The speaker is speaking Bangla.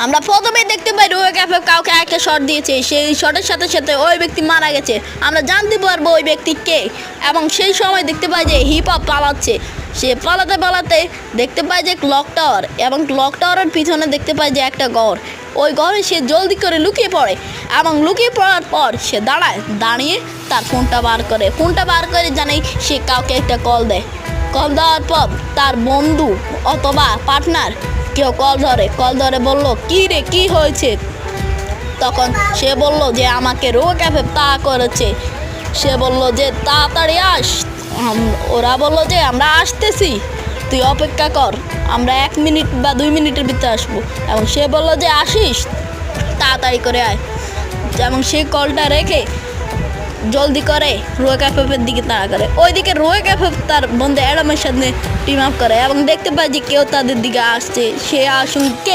আমরা প্রথমেই দেখতে পাই রোহিত ক্যাফে কাউকে একটা শট দিয়েছে, সেই শটের সাথে সাথে ওই ব্যক্তি মারা গেছে। আমরা জানতে পারবো ওই ব্যক্তি কে, এবং সেই সময় দেখতে পাই যে হিপ হপ পালাচ্ছে। সে পালাতে পালাতে দেখতে পায় যে ক্লক টাওয়ার, এবং ক্লক টাওয়ারের পিছনে দেখতে পায় যে একটা ঘর। ওই ঘরে সে জলদি করে লুকিয়ে পড়ে, এবং লুকিয়ে পড়ার পর সে দাঁড়িয়ে তার ফোনটা বার করে জানে সে কাউকে একটা কল দেয়। কল দেওয়ার পর তার বন্ধু অথবা পার্টনার কেউ কল ধরে বলল, কী রে কী হয়েছে? তখন সে বলল যে আমাকে রোহিত ক্যাফে করেছে। সে বলল যে তাড়াতাড়ি আস। ওরা বলল যে আমরা আসতেছি, তুই অপেক্ষা কর, আমরা 1 মিনিট বা 2 মিনিটের ভিতরে আসবো। এবং সে বলল যে আসিস, তাড়াতাড়ি করে আয়। এবং সে কলটা রেখে জলদি করে রোহিত ক্যাফের দিকে তাড়া করে। ওইদিকে রোহিত ক্যাফে তার বন্ধু অ্যাডামের সাথে টিম আপ করে এবং দেখতে পায় যে কেউ তাদের দিকে আসছে। সে আসুন কে